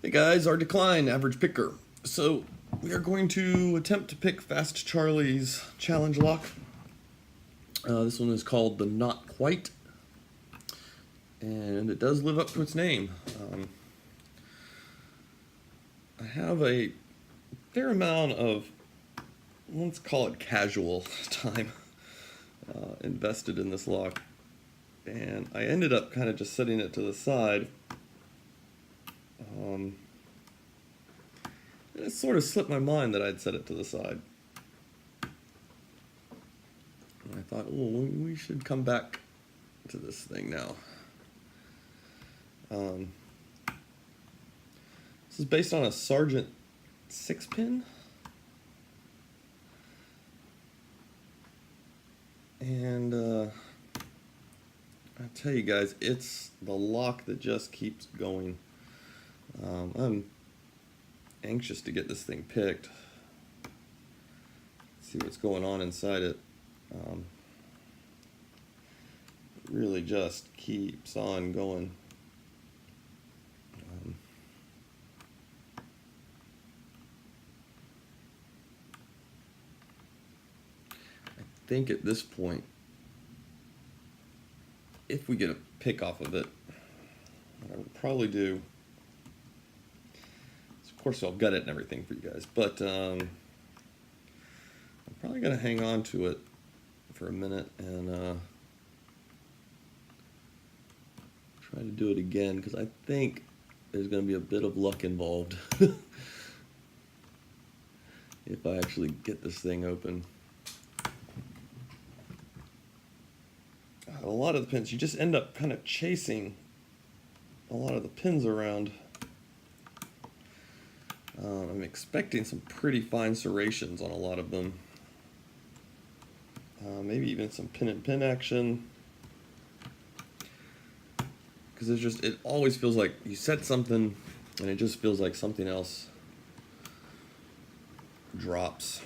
Hey guys, our decline, average picker. So we are going to attempt to pick Fast Charlie's challenge lock. This one is called the Not Quite, and it does live up to its name. I have a fair amount of, let's call it casual time invested in this lock, and I ended up kind of just setting it to the side. It sort of slipped my mind that I'd set it to the side. And I thought, oh, we should come back to this thing now. This is based on a Sargent 6-pin. And I tell you guys, it's the lock that just keeps going. I'm anxious to get this thing picked. See what's going on inside it. It really just keeps on going. I think at this point, if we get a pick off of it, what I would probably do, of course I'll gut it and everything for you guys, but I'm probably going to hang on to it for a minute and try to do it again, because I think there's going to be a bit of luck involved if I actually get this thing open. A lot of the pins, you just end up kind of chasing a lot of the pins around. I'm expecting some pretty fine serrations on a lot of them. Maybe even some pin and pin action. Because it's just, it always feels like you set something and it just feels like something else drops.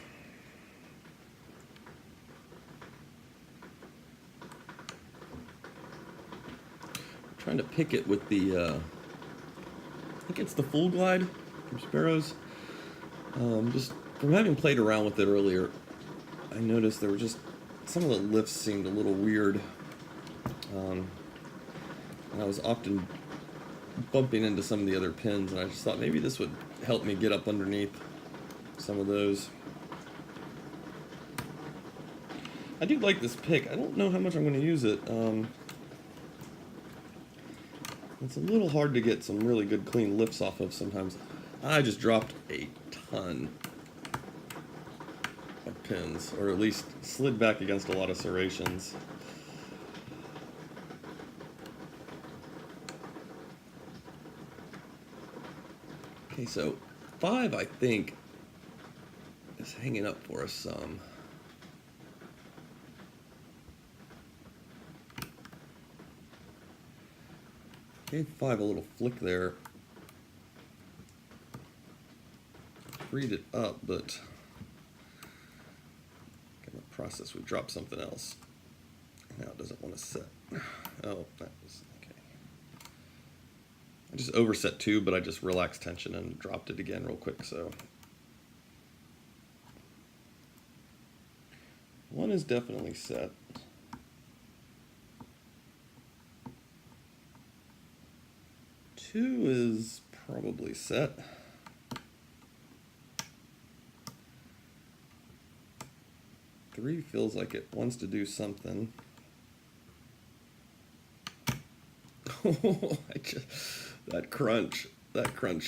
I'm trying to pick it with the, I think it's the Full Glide from Sparrows. Just from having played around with it earlier, I noticed there were just some of the lifts seemed a little weird, and I was often bumping into some of the other pins, and I just thought maybe this would help me get up underneath some of those. I do like this pick. I don't know how much I'm going to use it. It's a little hard to get some really good clean lifts off of sometimes. I just dropped a ton of pins, or at least slid back against a lot of serrations. Okay, so 5, I think, is hanging up for us some. Gave 5 a little flick there. Freed it up, but in the process we dropped something else. Now it doesn't want to set. Oh, that was okay. I just overset 2, but I just relaxed tension and dropped it again real quick. So 1 is definitely set. 2 is probably set. 3 feels like it wants to do something. Oh, that crunch,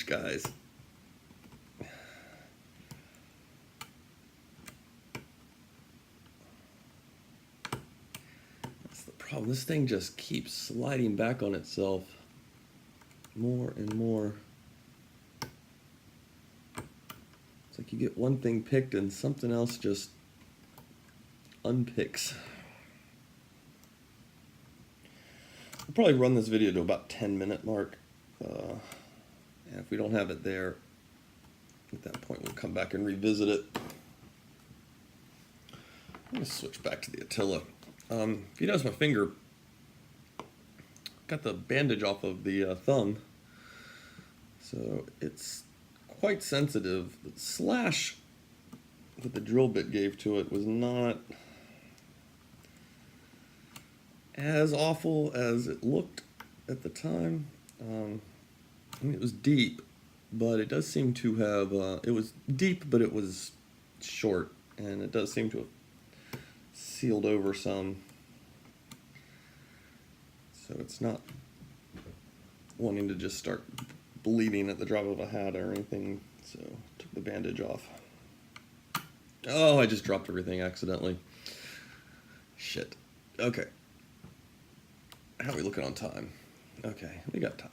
guys. That's the problem. This thing just keeps sliding back on itself more and more. It's like you get one thing picked and something else just unpicks. I'll probably run this video to about 10-minute mark. And if we don't have it there, at that point we'll come back and revisit it. I'm going to switch back to the Attila. If you notice my finger, got the bandage off of the thumb. So it's quite sensitive. The slash that the drill bit gave to it was not as awful as it looked at the time. I mean, it was deep, but it does seem to have, it was deep, but it was short, and it does seem to have sealed over some. So it's not wanting to just start bleeding at the drop of a hat or anything, so took the bandage off. Oh, I just dropped everything accidentally. Shit. Okay. How are we looking on time? Okay, we got time.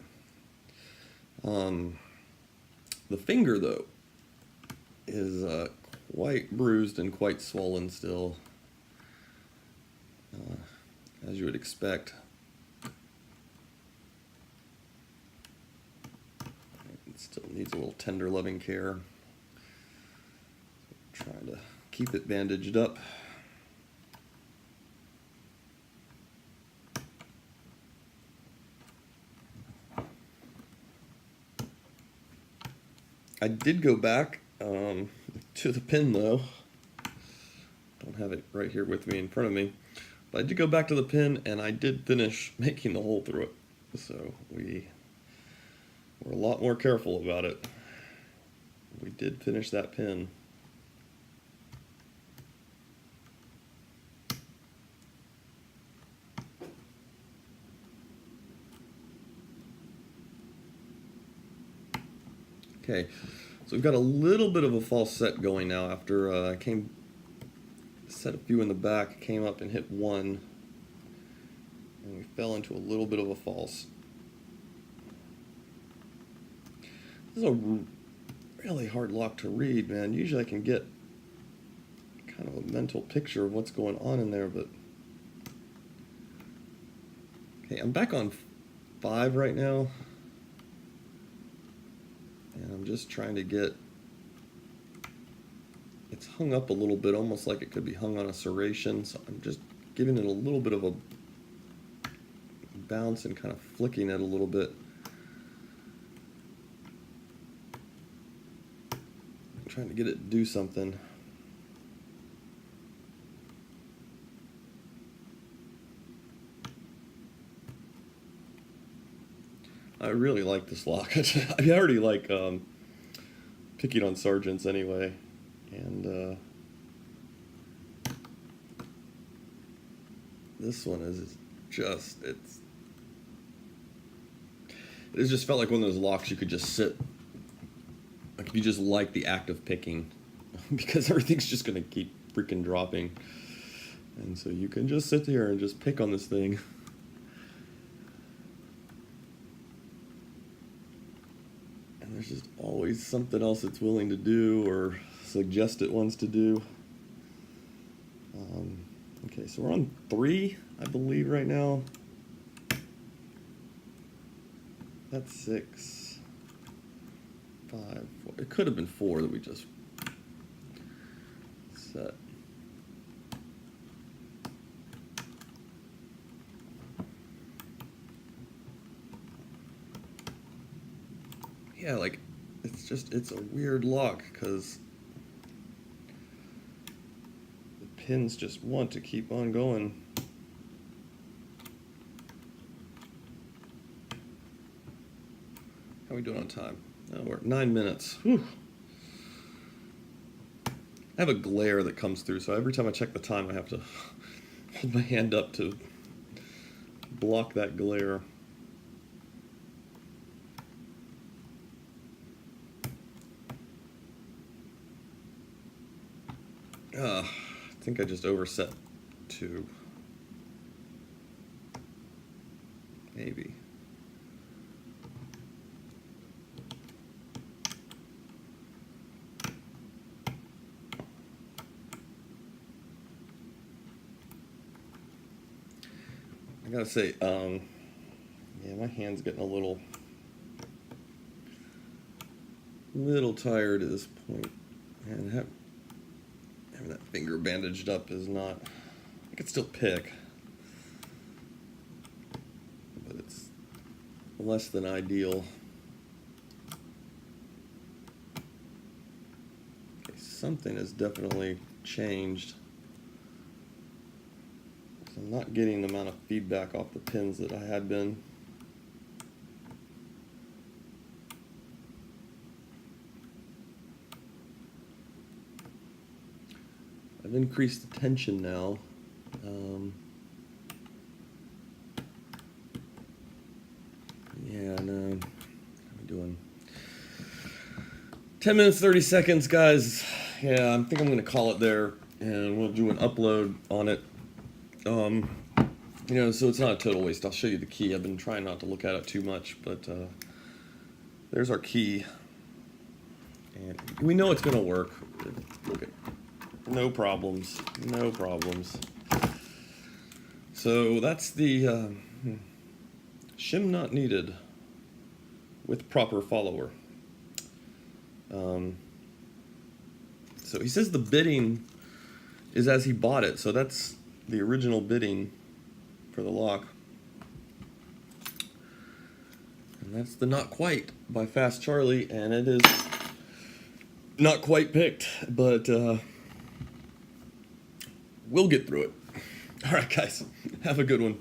The finger, though, is quite bruised and quite swollen still, as you would expect. It still needs a little tender, loving care. Trying to keep it bandaged up. I did go back to the pin, though. Don't have it right here with me in front of me. But I did go back to the pin, and I did finish making the hole through it. So we were a lot more careful about it. We did finish that pin. Okay, so we've got a little bit of a false set going now after I set a few in the back, came up and hit one, and we fell into a little bit of a false. This is a really hard lock to read, man. Usually I can get kind of a mental picture of what's going on in there, but... Okay, I'm back on 5 right now. And I'm just trying to get, it's hung up a little bit, almost like it could be hung on a serration, so I'm just giving it a little bit of a bounce and kind of flicking it a little bit. I'm trying to get it to do something. I really like this lock. I already like picking on sergeants anyway, and this one is just, it just felt like one of those locks you could just sit, like if you just like the act of picking, because everything's just going to keep freaking dropping, and so you can just sit there and just pick on this thing. There's just always something else it's willing to do or suggest it wants to do. Okay, so we're on 3, I believe, right now. That's 6, 5, 4. It could have been 4 that we just set. Yeah, like, it's a weird lock, because the pins just want to keep on going. How are we doing on time? Oh, we're at 9 minutes. Whew. I have a glare that comes through, so every time I check the time, I have to hold my hand up to block that glare. I think I just overset 2. Maybe. I gotta say, yeah, my hand's getting a little tired at this point, and having that finger bandaged up is not, I could still pick, but it's less than ideal. something has definitely changed. So I'm not getting the amount of feedback off the pins that I had been. I've increased the tension now. Yeah, no. How are we doing? 10 minutes, 30 seconds, guys. Yeah, I think I'm going to call it there, and we'll do an upload on it. You know, so it's not a total waste. I'll show you the key. I've been trying not to look at it too much, but there's our key. And we know it's going to work. Look at, no problems. No problems. So that's the shim not needed with proper follower. So he says the bidding is as he bought it, so that's the original bidding for the lock. And that's the Not Quite by Fast Charlie, and it is not quite picked, but we'll get through it. All right, guys, have a good one.